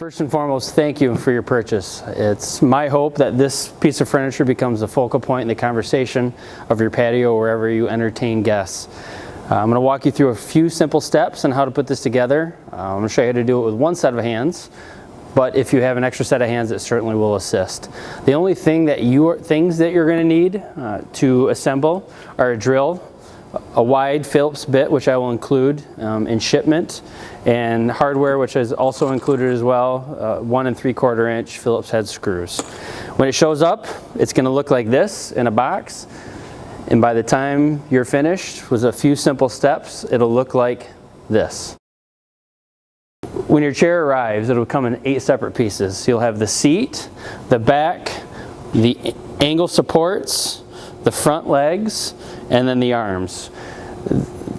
First and foremost, thank you for your purchase. It's my hope that this piece of furniture becomes a focal point in the conversation of your patio wherever you entertain guests. I'm going to walk you through a few simple steps on how to put this together. I'm going to show you how to do it with one set of hands, but if you have an extra set of hands, it certainly will assist. The only thing that things that you're going to need to assemble are a drill, a wide Phillips bit, which I will include in shipment, and hardware, which is also included as well, 1 3/4 inch Phillips head screws. When it shows up, it's going to look like this in a box, and by the time you're finished with a few simple steps, it'll look like this. When your chair arrives, it'll come in 8 separate pieces. You'll have the seat, the back, the angle supports, the front legs, and then the arms.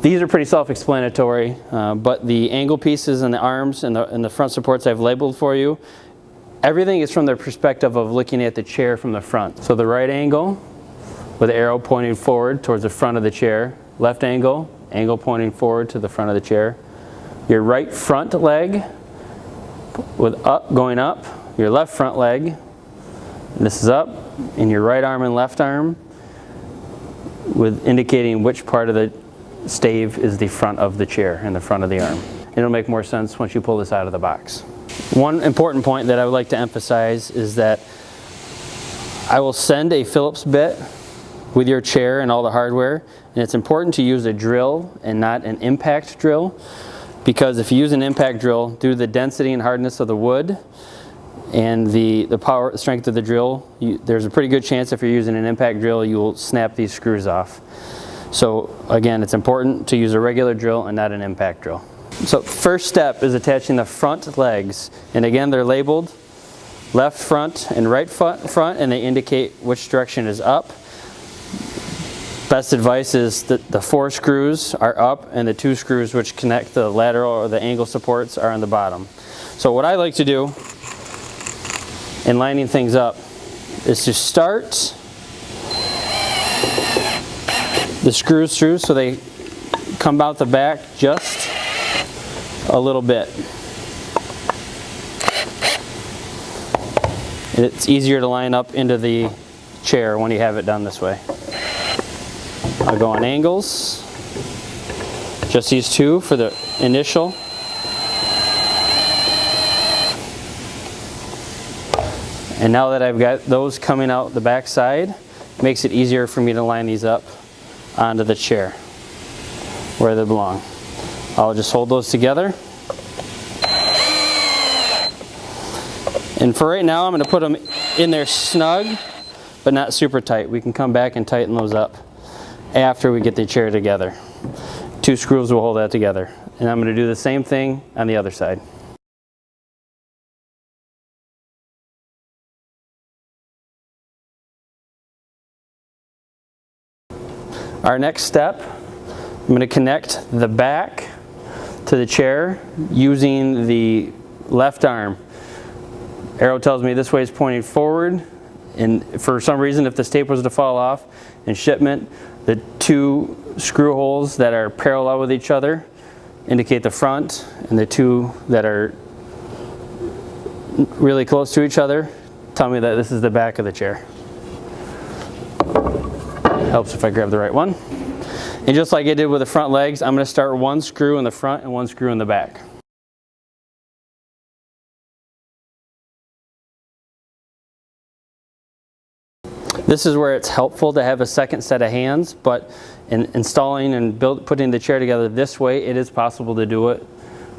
These are pretty self-explanatory, but the angle pieces and the arms and the front supports I've labeled for you. Everything is from the perspective of looking at the chair from the front. So the right angle with the arrow pointing forward towards the front of the chair. Left angle, angle pointing forward to the front of the chair. Your right front leg with up going up. Your left front leg, this is up, and your right arm and left arm with indicating which part of the stave is the front of the chair and the front of the arm. It'll make more sense once you pull this out of the box. One important point that I would like to emphasize is that I will send a Phillips bit with your chair and all the hardware, and it's important to use a drill and not an impact drill, because if you use an impact drill, due to the density and hardness of the wood and the power strength of the drill, there's a pretty good chance if you're using an impact drill you will snap these screws off. So again, it's important to use a regular drill and not an impact drill. So first step is attaching the front legs, and again they're labeled left front and right front, and they indicate which direction is up. Best advice is that the 4 screws are up and the 2 screws which connect the lateral or the angle supports are on the bottom. So what I like to do in lining things up is to start the screws through so they come out the back just a little bit. And it's easier to line up into the chair when you have it done this way. I'll go on angles, just these 2 for the initial. And now that I've got those coming out the back side, it makes it easier for me to line these up onto the chair where they belong. I'll just hold those together. And for right now, I'm going to put them in there snug, but not super tight. We can come back and tighten those up after we get the chair together. 2 screws will hold that together. And I'm going to do the same thing on the other side. Our next step, I'm going to connect the back to the chair using the left arm. Arrow tells me this way is pointing forward, and for some reason if this tape was to fall off in shipment, the 2 screw holes that are parallel with each other indicate the front, and the 2 that are really close to each other tell me that this is the back of the chair. Helps if I grab the right one. And just like I did with the front legs, I'm going to start 1 screw in the front and 1 screw in the back. This is where it's helpful to have a second set of hands, but in installing and putting the chair together this way, it is possible to do it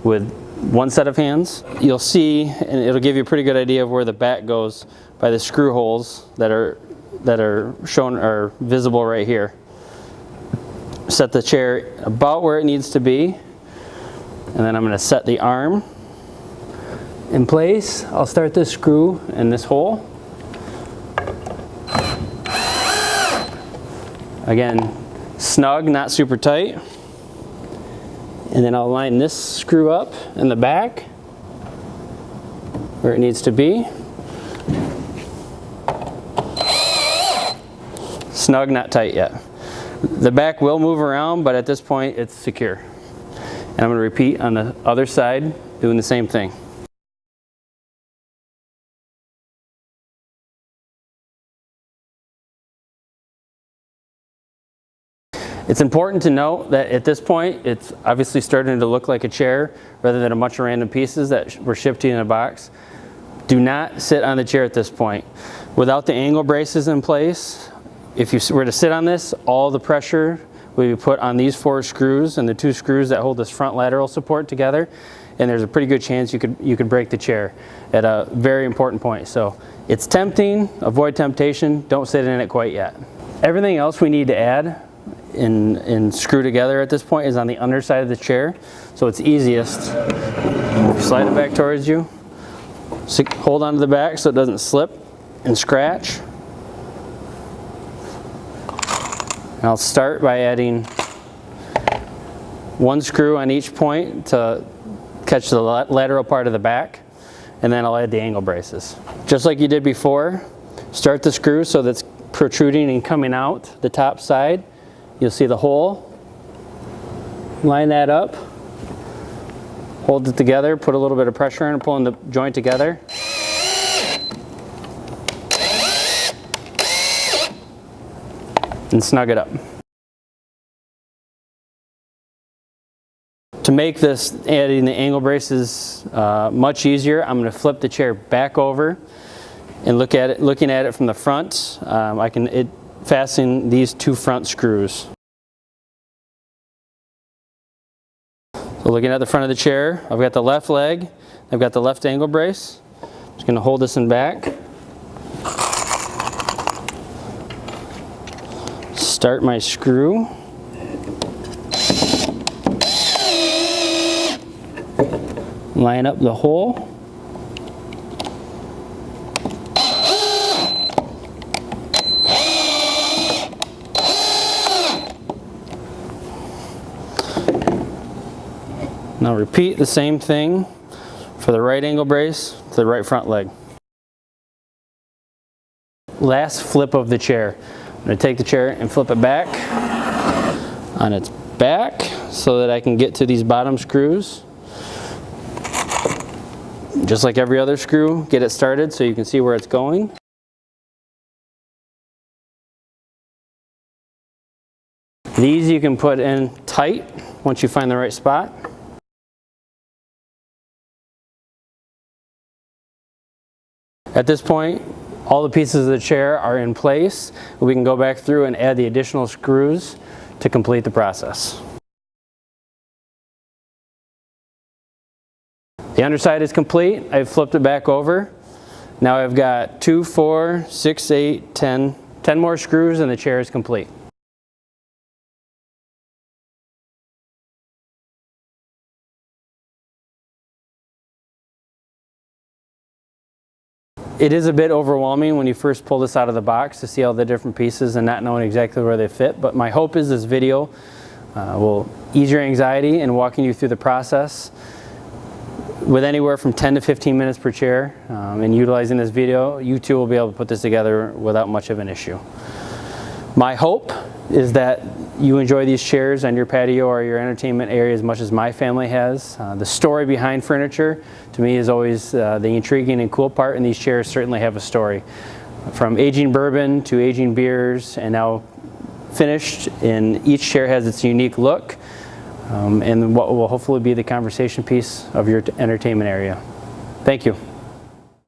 with 1 set of hands. You'll see, and it'll give you a pretty good idea of where the back goes by the screw holes that are shown or visible right here. Set the chair about where it needs to be, and then I'm going to set the arm in place. I'll start this screw in this hole. Again, snug, not super tight. And then I'll line this screw up in the back where it needs to be. Snug, not tight yet. The back will move around, but at this point it's secure. And I'm going to repeat on the other side, doing the same thing. It's important to note that at this point, it's obviously starting to look like a chair rather than a bunch of random pieces that were shipped to you in a box. Do not sit on the chair at this point. Without the angle braces in place, if you were to sit on this, all the pressure will be put on these 4 screws and the 2 screws that hold this front lateral support together, and there's a pretty good chance you could break the chair at a very important point. So it's tempting, avoid temptation, don't sit in it quite yet. Everything else we need to add and screw together at this point is on the underside of the chair, so it's easiest. Slide it back towards you, hold on to the back so it doesn't slip and scratch. And I'll start by adding 1 screw on each point to catch the lateral part of the back, and then I'll add the angle braces. Just like you did before, start the screw so that's protruding and coming out the top side. You'll see the hole. Line that up, hold it together, put a little bit of pressure in, pulling the joint together. And snug it up. To make this, adding the angle braces much easier, I'm going to flip the chair back over and looking at it from the front. I can fasten these 2 front screws. So looking at the front of the chair, I've got the left leg, I've got the left angle brace. I'm just going to hold this in back. Start my screw. Line up the hole. Now repeat the same thing for the right angle brace to the right front leg. Last flip of the chair. I'm going to take the chair and flip it back on its back so that I can get to these bottom screws. Just like every other screw, get it started so you can see where it's going. These you can put in tight once you find the right spot. At this point, all the pieces of the chair are in place. We can go back through and add the additional screws to complete the process. The underside is complete. I've flipped it back over. Now I've got 2, 4, 6, 8, 10 more screws and the chair is complete. It is a bit overwhelming when you first pull this out of the box to see all the different pieces and not knowing exactly where they fit, but my hope is this video will ease your anxiety in walking you through the process. With anywhere from 10 to 15 minutes per chair, and utilizing this video, you too will be able to put this together without much of an issue. My hope is that you enjoy these chairs on your patio or your entertainment area as much as my family has. The story behind furniture to me is always the intriguing and cool part, and these chairs certainly have a story. From aging bourbon to aging beers, and now finished, and each chair has its unique look. And what will hopefully be the conversation piece of your entertainment area. Thank you.